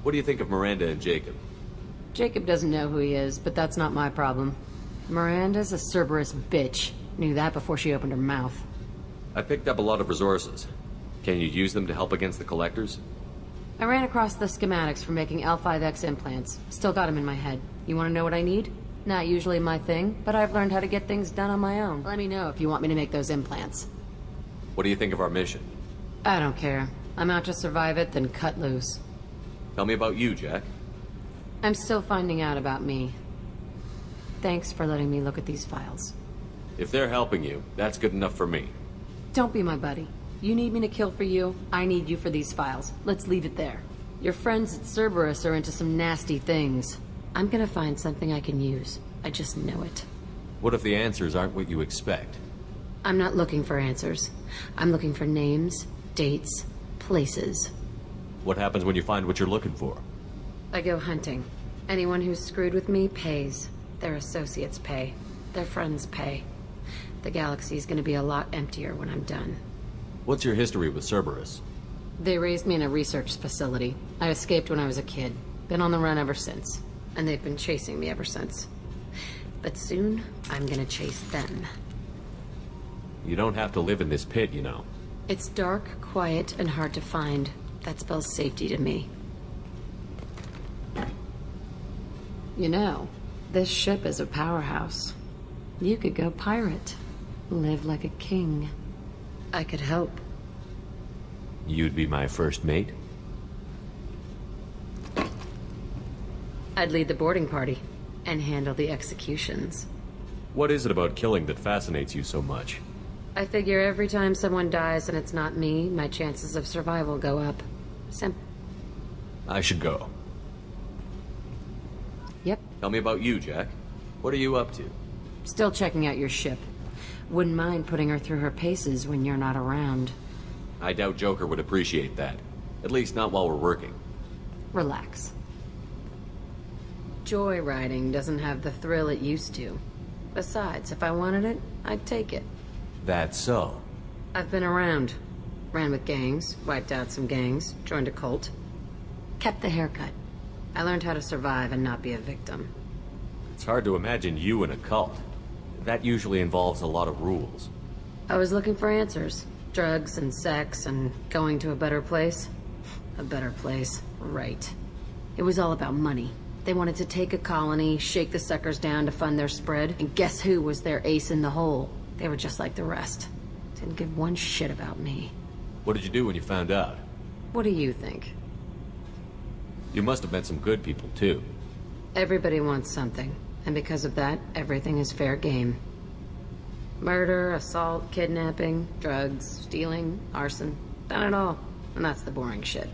What do you think of Miranda and Jacob? Jacob doesn't know who he is, but that's not my problem. Miranda's a Cerberus bitch. Knew that before she opened her mouth. I picked up a lot of resources. Can you use them to help against the Collectors? I ran across the schematics for making L5X implants. Still got them in my head. You want to know what I need? Not usually my thing, but I've learned how to get things done on my own. Let me know if you want me to make those implants. What do you think of our mission? I don't care. I'm out to survive it, then cut loose. Tell me about you, Jack. I'm still finding out about me. Thanks for letting me look at these files. If they're helping you, that's good enough for me. Don't be my buddy. You need me to kill for you, I need you for these files. Let's leave it there. Your friends at Cerberus are into some nasty things. I'm gonna find something I can use. I just know it. What if the answers aren't what you expect? I'm not looking for answers. I'm looking for names, dates, places. What happens when you find what you're looking for? I go hunting. Anyone who's screwed with me pays. Their associates pay. Their friends pay. The galaxy's gonna be a lot emptier when I'm done. What's your history with Cerberus? They raised me in a research facility. I escaped when I was a kid. Been on the run ever since. And they've been chasing me ever since. But soon, I'm gonna chase them. You don't have to live in this pit, you know. It's dark, quiet, and hard to find. That spells safety to me. You know, this ship is a powerhouse. You could go pirate. Live like a king. I could help. You'd be my first mate? I'd lead the boarding party and handle the executions. What is it about killing that fascinates you so much? I figure every time someone dies and it's not me, my chances of survival go up. I should go. Yep. Tell me about you, Jack. What are you up to? Still checking out your ship. Wouldn't mind putting her through her paces when you're not around. I doubt Joker would appreciate that. At least not while we're working. Relax. Joyriding doesn't have the thrill it used to. Besides, if I wanted it, I'd take it. That's so. I've been around. Ran with gangs, wiped out some gangs, joined a cult. Kept the haircut. I learned how to survive and not be a victim. It's hard to imagine you in a cult. That usually involves a lot of rules. I was looking for answers. Drugs and sex and going to a better place. A better place, right. It was all about money. They wanted to take a colony, shake the suckers down to fund their spread, and guess who was their ace in the hole? They were just like the rest. Didn't give one shit about me. What did you do when you found out? What do you think? You must have met some good people, too. Everybody wants something, and because of that, everything is fair game. Murder, assault, kidnapping, drugs, stealing, arson. Done it all. And that's the boring shit.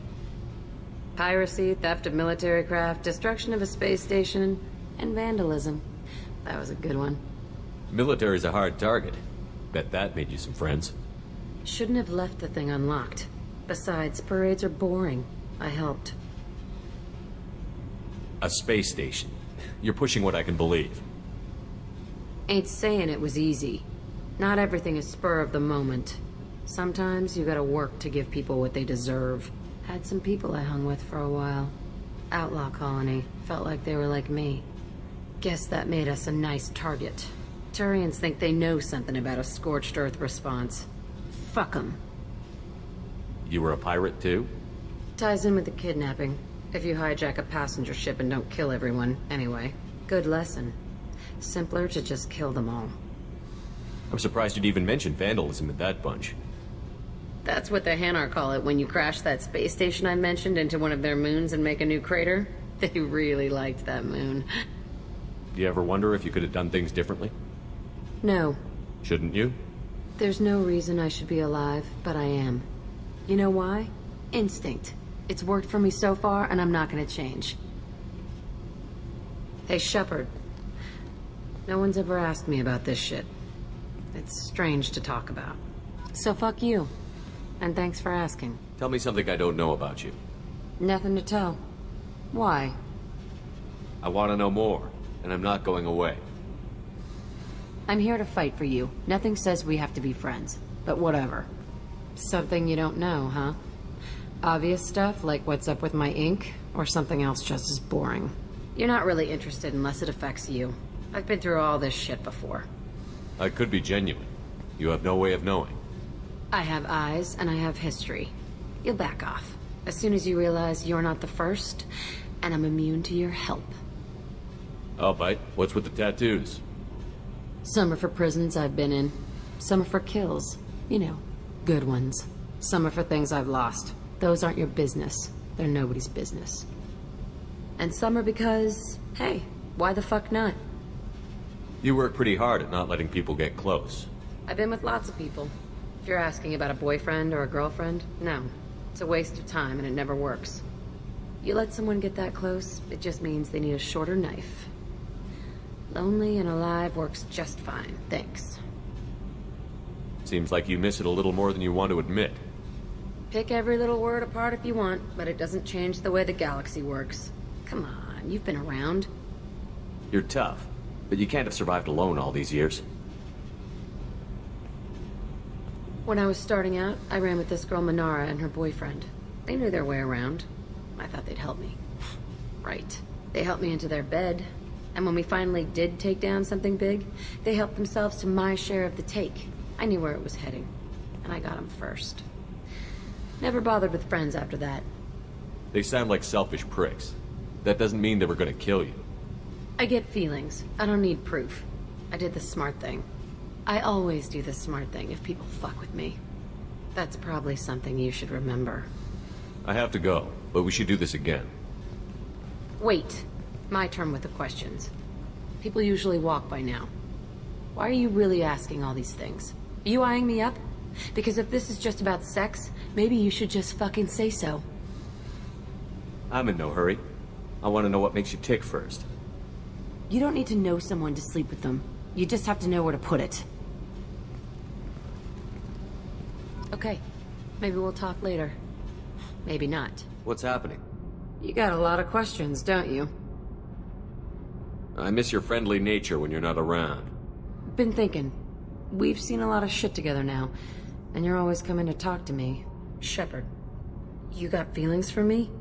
Piracy, theft of military craft, destruction of a space station, and vandalism. That was a good one. Military's a hard target. Bet that made you some friends. Shouldn't have left the thing unlocked. Besides, parades are boring. I helped. A space station. You're pushing what I can believe. Ain't saying it was easy. Not everything is spur of the moment. Sometimes you gotta work to give people what they deserve. Had some people I hung with for a while. Outlaw colony. Felt like they were like me. Guess that made us a nice target. Turians think they know something about a scorched earth response. Fuck 'em. You were a pirate, too? Ties in with the kidnapping. If you hijack a passenger ship and don't kill everyone, anyway. Good lesson. Simpler to just kill them all. I'm surprised you'd even mention vandalism in that bunch. That's what the Hanar call it when you crash that space station I mentioned into one of their moons and make a new crater. They really liked that moon. Do you ever wonder if you could have done things differently? No. Shouldn't you? There's no reason I should be alive, but I am. You know why? Instinct. It's worked for me so far, and I'm not gonna change. Hey, Shepard. No one's ever asked me about this shit. It's strange to talk about. So fuck you. And thanks for asking. Tell me something I don't know about you. Nothing to tell. Why? I want to know more, and I'm not going away. I'm here to fight for you. Nothing says we have to be friends, but whatever. Something you don't know, huh? Obvious stuff, like what's up with my ink, or something else just as boring? You're not really interested unless it affects you. I've been through all this shit before. I could be genuine. You have no way of knowing. I have eyes, and I have history. You'll back off. As soon as you realize you're not the first, and I'm immune to your help. I'll bite. What's with the tattoos? Some are for prisons I've been in. Some are for kills. You know, good ones. Some are for things I've lost. Those aren't your business. They're nobody's business. And some are because, hey, why the fuck not? You work pretty hard at not letting people get close. I've been with lots of people. If you're asking about a boyfriend or a girlfriend, no. It's a waste of time and it never works. You let someone get that close, it just means they need a shorter knife. Lonely and alive works just fine, thanks. Seems like you miss it a little more than you want to admit. Pick every little word apart if you want, but it doesn't change the way the galaxy works. Come on, you've been around. You're tough, but you can't have survived alone all these years. When I was starting out, I ran with this girl Minara and her boyfriend. They knew their way around. I thought they'd help me. Right. They helped me into their bed. And when we finally did take down something big, they helped themselves to my share of the take. I knew where it was heading. And I got them first. Never bothered with friends after that. They sound like selfish pricks. That doesn't mean they were gonna kill you. I get feelings. I don't need proof. I did the smart thing. I always do the smart thing if people fuck with me. That's probably something you should remember. I have to go, but we should do this again. Wait. My turn with the questions. People usually walk by now. Why are you really asking all these things? Are you eyeing me up? Because if this is just about sex, maybe you should just fucking say so. I'm in no hurry. I want to know what makes you tick first. You don't need to know someone to sleep with them. You just have to know where to put it. Okay. Maybe we'll talk later. Maybe not. What's happening? You got a lot of questions, don't you? I miss your friendly nature when you're not around. Been thinking. We've seen a lot of shit together now, and you're always coming to talk to me. Shepard, you got feelings for me?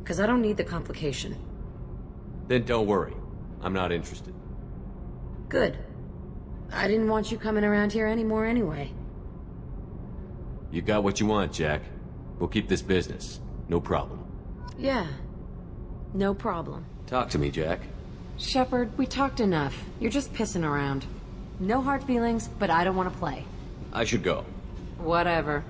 'Cause I don't need the complication. Then don't worry. I'm not interested. Good. I didn't want you coming around here anymore anyway. You got what you want, Jack. We'll keep this business. No problem. Yeah. No problem. Talk to me, Jack. Shepard, we talked enough. You're just pissing around. No hard feelings, but I don't want to play. I should go. Whatever.